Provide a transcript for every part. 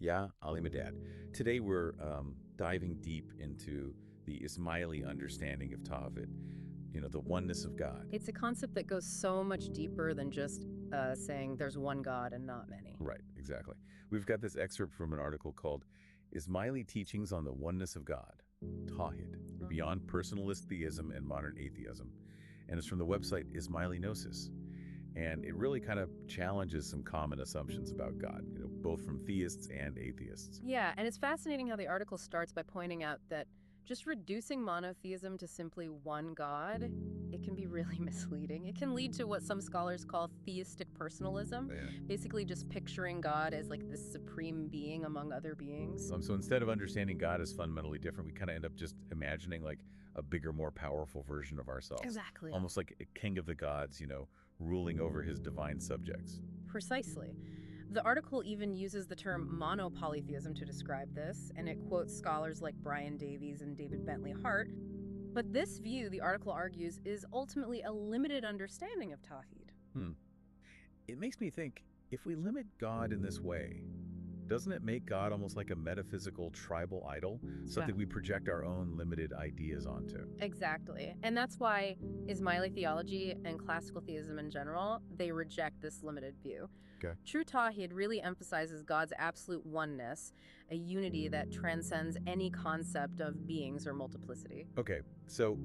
Ya Ali Madad. Today we're diving deep into the Ismaili understanding of Tawhid, the oneness of God. It's a concept that goes so much deeper than just saying there's one God and not many. Right, exactly. We've got this excerpt from an article called Ismaili Teachings on the Oneness of God, Tawhid, Beyond Personalist Theism and Modern Atheism. And it's from the website Ismaili Gnosis. And it really kind of challenges some common assumptions about God, both from theists and atheists. Yeah, and it's fascinating how the article starts by pointing out that just reducing monotheism to simply one God, it can be really misleading. It can lead to what some scholars call theistic personalism, basically just picturing God as like this supreme being among other beings. So instead of understanding God as fundamentally different, we kind of end up just imagining like a bigger, more powerful version of ourselves. Exactly. Almost like a king of the gods, ruling over his divine subjects. Precisely. The article even uses the term monopolytheism to describe this, and it quotes scholars like Brian Davies and David Bentley Hart. But this view, the article argues, is ultimately a limited understanding of Tawhid. It makes me think, if we limit God in this way, doesn't it make God almost like a metaphysical tribal idol, something we project our own limited ideas onto? Exactly. And that's why Ismaili theology and classical theism in general, they reject this limited view. Okay. True Tawhid really emphasizes God's absolute oneness, a unity that transcends any concept of beings or multiplicity. Okay, so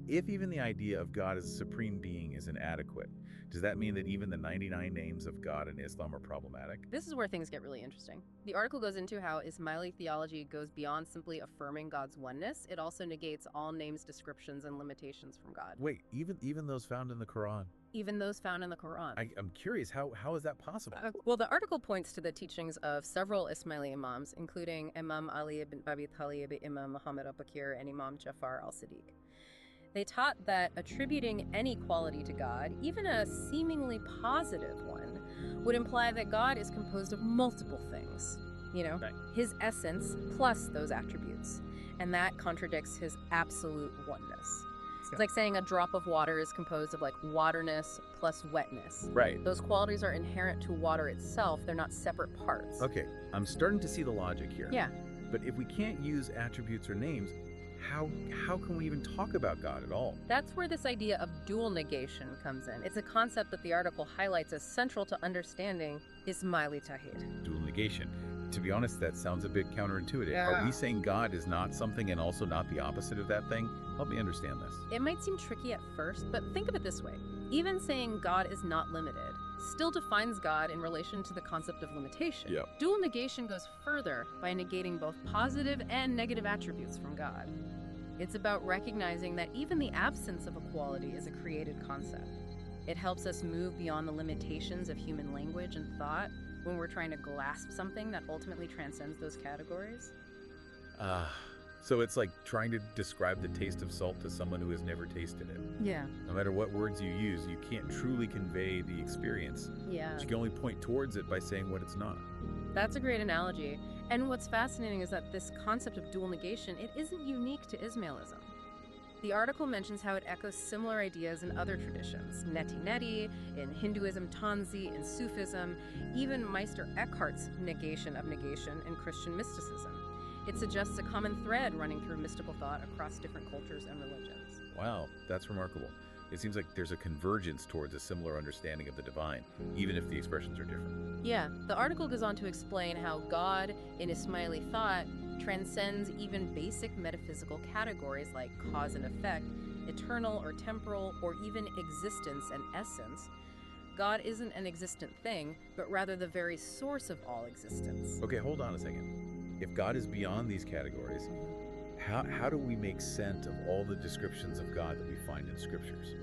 if even the idea of God as a supreme being is inadequate, does that mean that even the 99 names of God in Islam are problematic? This is where things get really interesting. The article goes into how Ismaili theology goes beyond simply affirming God's oneness. It also negates all names, descriptions, and limitations from God. Wait, even those found in the Quran? Even those found in the Quran. I'm curious, how is that possible? Well, the article points to the teachings of several Ismaili Imams, including Imam Ali ibn Abi Talib, Imam Muhammad al-Baqir, and Imam Jaafar al-Sadiq. They taught that attributing any quality to God, even a seemingly positive one, would imply that God is composed of multiple things. His essence plus those attributes. And that contradicts his absolute oneness. It's like saying a drop of water is composed of like waterness plus wetness. Right. Those qualities are inherent to water itself. They're not separate parts. Okay, I'm starting to see the logic here. Yeah. But if we can't use attributes or names, how can we even talk about God at all? That's where this idea of dual negation comes in. It's a concept that the article highlights as central to understanding Ismaili Tawhid. Dual negation. To be honest, that sounds a bit counterintuitive. Yeah. Are we saying God is not something and also not the opposite of that thing? Help me understand this. It might seem tricky at first, but think of it this way. Even saying God is not limited still defines God in relation to the concept of limitation. Yep. Dual negation goes further by negating both positive and negative attributes from God. It's about recognizing that even the absence of a quality is a created concept. It helps us move beyond the limitations of human language and thought when we're trying to grasp something that ultimately transcends those categories. So it's like trying to describe the taste of salt to someone who has never tasted it. Yeah. No matter what words you use, you can't truly convey the experience. Yeah. You can only point towards it by saying what it's not. That's a great analogy. And what's fascinating is that this concept of dual negation, it isn't unique to Ismailism. The article mentions how it echoes similar ideas in other traditions, neti-neti, in Hinduism, Tanzi, in Sufism, even Meister Eckhart's negation of negation in Christian mysticism. It suggests a common thread running through mystical thought across different cultures and religions. Wow, that's remarkable. It seems like there's a convergence towards a similar understanding of the divine, even if the expressions are different. Yeah, the article goes on to explain how God, in Ismaili thought, transcends even basic metaphysical categories like cause and effect, eternal or temporal, or even existence and essence. God isn't an existent thing, but rather the very source of all existence. Okay, hold on a second. If God is beyond these categories, how do we make sense of all the descriptions of God that we find in scriptures?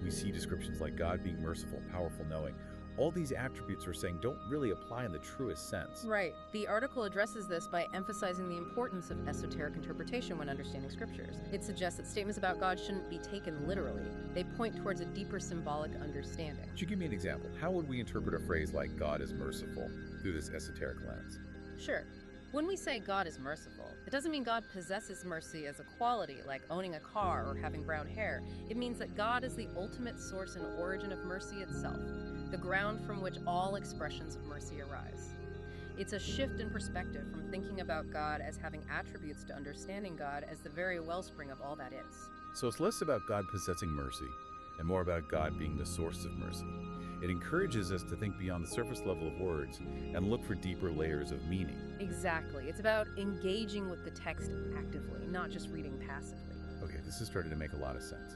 We see descriptions like God being merciful, powerful, knowing. All these attributes we're saying don't really apply in the truest sense. Right. The article addresses this by emphasizing the importance of esoteric interpretation when understanding scriptures. It suggests that statements about God shouldn't be taken literally. They point towards a deeper symbolic understanding. Could you give me an example? How would we interpret a phrase like God is merciful through this esoteric lens? Sure. When we say God is merciful, it doesn't mean God possesses mercy as a quality, like owning a car or having brown hair. It means that God is the ultimate source and origin of mercy itself, the ground from which all expressions of mercy arise. It's a shift in perspective from thinking about God as having attributes to understanding God as the very wellspring of all that is. So it's less about God possessing mercy and more about God being the source of mercy. It encourages us to think beyond the surface level of words and look for deeper layers of meaning. Exactly. It's about engaging with the text actively, not just reading passively. Okay, this is starting to make a lot of sense.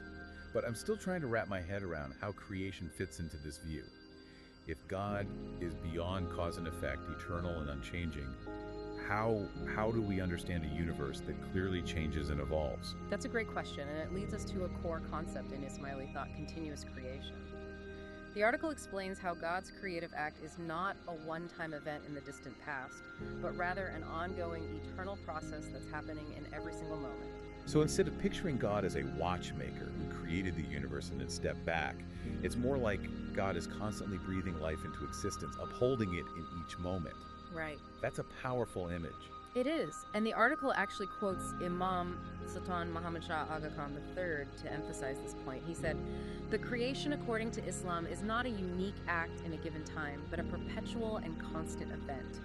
But I'm still trying to wrap my head around how creation fits into this view. If God is beyond cause and effect, eternal and unchanging, how do we understand a universe that clearly changes and evolves? That's a great question, and it leads us to a core concept in Ismaili thought, continuous creation. The article explains how God's creative act is not a one-time event in the distant past, but rather an ongoing, eternal process that's happening in every single moment. So instead of picturing God as a watchmaker who created the universe and then stepped back, it's more like God is constantly breathing life into existence, upholding it in each moment. Right. That's a powerful image. It is, and the article actually quotes Imam Sultan Muhammad Shah Aga Khan III to emphasize this point. He said, "The creation according to Islam is not a unique act in a given time, but a perpetual and constant event.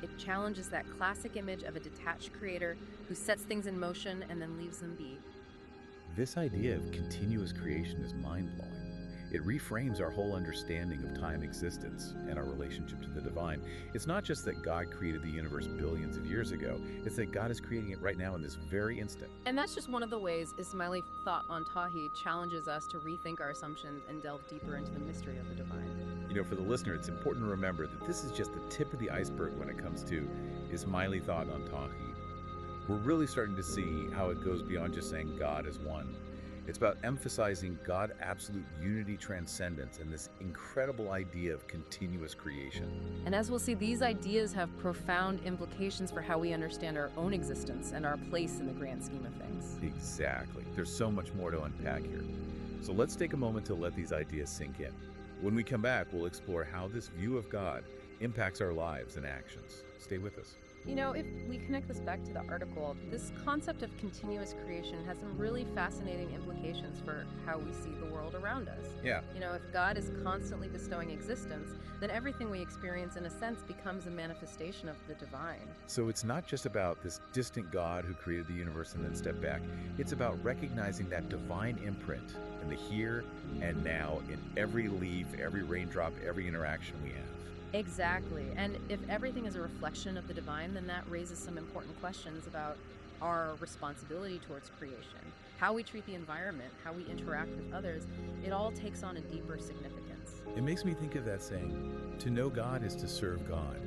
It challenges that classic image of a detached creator who sets things in motion and then leaves them be." This idea of continuous creation is mind-blowing. It reframes our whole understanding of time existence and our relationship to the divine. It's not just that God created the universe billions of years ago, it's that God is creating it right now in this very instant. And that's just one of the ways Ismaili thought on Tawhid challenges us to rethink our assumptions and delve deeper into the mystery of the divine. You know, for the listener, it's important to remember that this is just the tip of the iceberg when it comes to Ismaili thought on Tawhid. We're really starting to see how it goes beyond just saying God is one. It's about emphasizing God's absolute unity, transcendence, and this incredible idea of continuous creation. And as we'll see, these ideas have profound implications for how we understand our own existence and our place in the grand scheme of things. Exactly. There's so much more to unpack here. So let's take a moment to let these ideas sink in. When we come back, we'll explore how this view of God impacts our lives and actions. Stay with us. You know, if we connect this back to the article, this concept of continuous creation has some really fascinating implications for how we see the world around us. Yeah. You know, if God is constantly bestowing existence, then everything we experience, in a sense, becomes a manifestation of the divine. So it's not just about this distant God who created the universe and then stepped back. It's about recognizing that divine imprint in the here and now in every leaf, every raindrop, every interaction we have. Exactly. And if everything is a reflection of the divine, then that raises some important questions about our responsibility towards creation, how we treat the environment, how we interact with others. It all takes on a deeper significance. It makes me think of that saying, to know God is to serve God.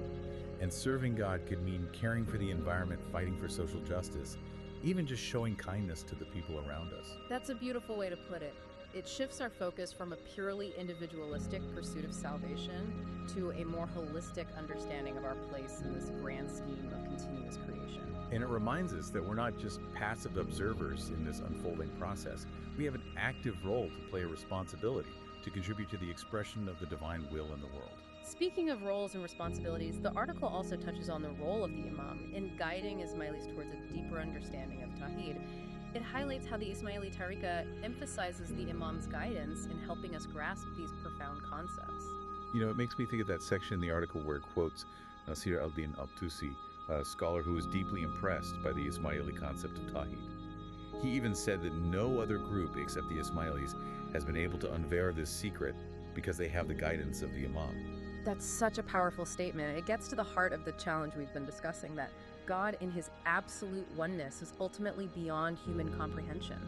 And serving God could mean caring for the environment, fighting for social justice, even just showing kindness to the people around us. That's a beautiful way to put it. It shifts our focus from a purely individualistic pursuit of salvation to a more holistic understanding of our place in this grand scheme of continuous creation. And it reminds us that we're not just passive observers in this unfolding process. We have an active role to play, a responsibility to contribute to the expression of the divine will in the world. Speaking of roles and responsibilities, the article also touches on the role of the Imam in guiding Ismailis towards a deeper understanding of Tawhid. It highlights how the Ismaili Tariqa emphasizes the Imam's guidance in helping us grasp these profound concepts. You know, it makes me think of that section in the article where it quotes Nasir al-Din al-Tusi, a scholar who was deeply impressed by the Ismaili concept of Tawhid. He even said that no other group except the Ismailis has been able to unveil this secret because they have the guidance of the Imam. That's such a powerful statement. It gets to the heart of the challenge we've been discussing, that God in his absolute oneness is ultimately beyond human comprehension.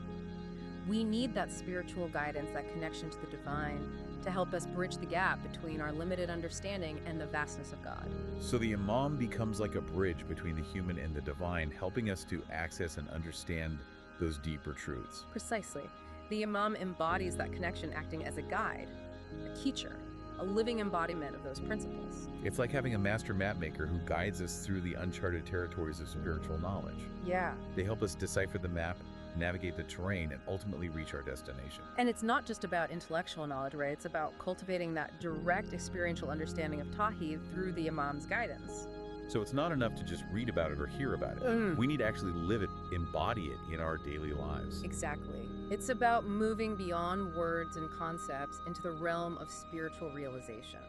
We need that spiritual guidance, that connection to the divine, to help us bridge the gap between our limited understanding and the vastness of God. So the Imam becomes like a bridge between the human and the divine, helping us to access and understand those deeper truths. Precisely. The Imam embodies that connection, acting as a guide, a teacher, a living embodiment of those principles. It's like having a master mapmaker who guides us through the uncharted territories of spiritual knowledge. Yeah. They help us decipher the map, navigate the terrain, and ultimately reach our destination. And it's not just about intellectual knowledge, right? It's about cultivating that direct experiential understanding of Tawhid through the Imam's guidance. So it's not enough to just read about it or hear about it. We need to actually live it, embody it in our daily lives. Exactly. It's about moving beyond words and concepts into the realm of spiritual realization.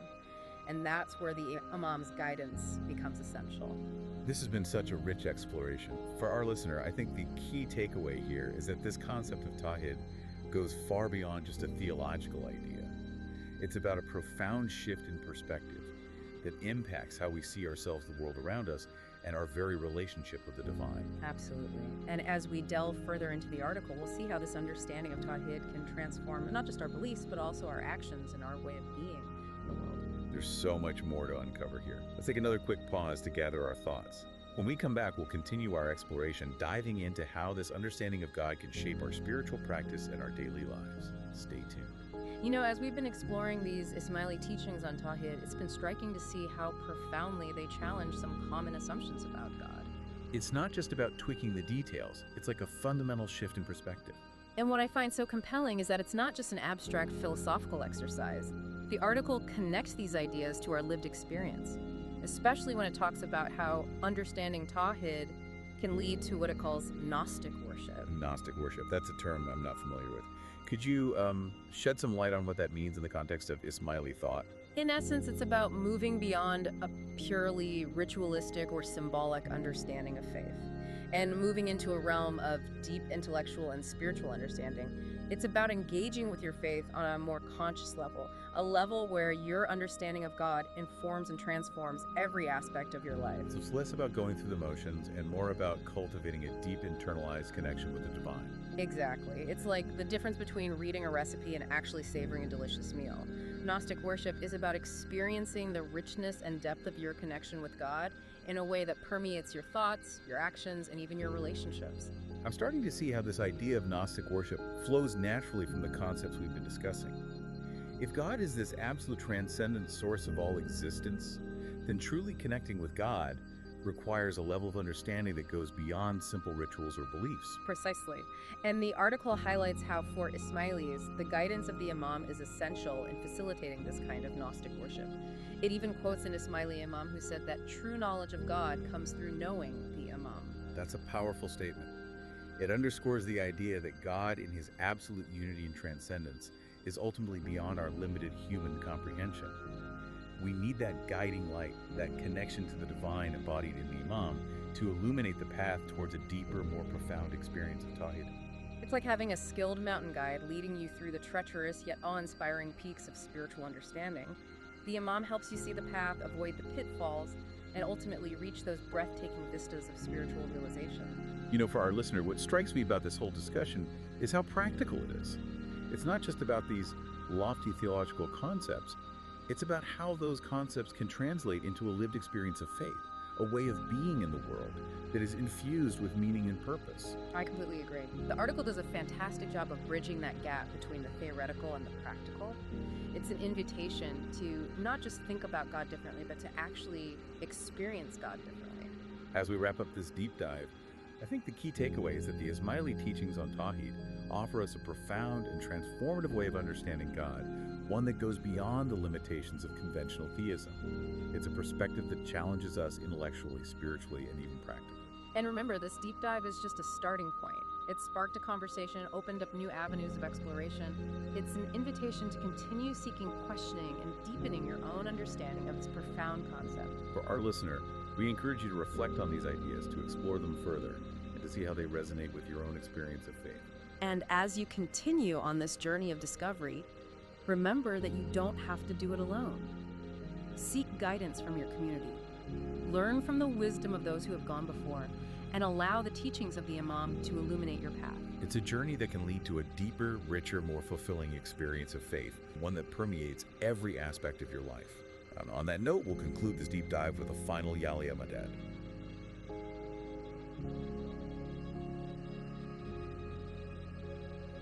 And that's where the Imam's guidance becomes essential. This has been such a rich exploration. For our listener, I think the key takeaway here is that this concept of Tawhid goes far beyond just a theological idea. It's about a profound shift in perspective that impacts how we see ourselves, the world around us, and our very relationship with the divine. Absolutely. And as we delve further into the article, we'll see how this understanding of Tawhid can transform not just our beliefs, but also our actions and our way of being in the world. There's so much more to uncover here. Let's take another quick pause to gather our thoughts. When we come back, we'll continue our exploration, diving into how this understanding of God can shape our spiritual practice and our daily lives. Stay tuned. You know, as we've been exploring these Ismaili teachings on Tawhid, it's been striking to see how profoundly they challenge some common assumptions about God. It's not just about tweaking the details, it's like a fundamental shift in perspective. And what I find so compelling is that it's not just an abstract philosophical exercise. The article connects these ideas to our lived experience, especially when it talks about how understanding Tawhid can lead to what it calls Gnostic worship. Gnostic worship, that's a term I'm not familiar with. Could you shed some light on what that means in the context of Ismaili thought? In essence, it's about moving beyond a purely ritualistic or symbolic understanding of faith and moving into a realm of deep intellectual and spiritual understanding. It's about engaging with your faith on a more conscious level, a level where your understanding of God informs and transforms every aspect of your life. So it's less about going through the motions and more about cultivating a deep internalized connection with the divine. Exactly. It's like the difference between reading a recipe and actually savoring a delicious meal. Gnostic worship is about experiencing the richness and depth of your connection with God in a way that permeates your thoughts, your actions, and even your relationships. I'm starting to see how this idea of Gnostic worship flows naturally from the concepts we've been discussing. If God is this absolute transcendent source of all existence, then truly connecting with God requires a level of understanding that goes beyond simple rituals or beliefs. Precisely. And the article highlights how for Ismailis, the guidance of the Imam is essential in facilitating this kind of Gnostic worship. It even quotes an Ismaili Imam who said that true knowledge of God comes through knowing the Imam. That's a powerful statement. It underscores the idea that God, in his absolute unity and transcendence, is ultimately beyond our limited human comprehension. We need that guiding light, that connection to the divine embodied in the Imam, to illuminate the path towards a deeper, more profound experience of Tawhid. It's like having a skilled mountain guide leading you through the treacherous yet awe-inspiring peaks of spiritual understanding. The Imam helps you see the path, avoid the pitfalls, and ultimately reach those breathtaking vistas of spiritual realization. You know, for our listener, what strikes me about this whole discussion is how practical it is. It's not just about these lofty theological concepts. It's about how those concepts can translate into a lived experience of faith, a way of being in the world that is infused with meaning and purpose. I completely agree. The article does a fantastic job of bridging that gap between the theoretical and the practical. It's an invitation to not just think about God differently, but to actually experience God differently. As we wrap up this deep dive, I think the key takeaway is that the Ismaili teachings on Tawhid offer us a profound and transformative way of understanding God, one that goes beyond the limitations of conventional theism. It's a perspective that challenges us intellectually, spiritually, and even practically. And remember, this deep dive is just a starting point. It sparked a conversation, opened up new avenues of exploration. It's an invitation to continue seeking questioning and deepening your own understanding of this profound concept. For our listener, we encourage you to reflect on these ideas, to explore them further, and to see how they resonate with your own experience of faith. And as you continue on this journey of discovery, remember that you don't have to do it alone. Seek guidance from your community. Learn from the wisdom of those who have gone before, and allow the teachings of the Imam to illuminate your path. It's a journey that can lead to a deeper, richer, more fulfilling experience of faith, one that permeates every aspect of your life. And on that note, we'll conclude this deep dive with a final Yali Amadad.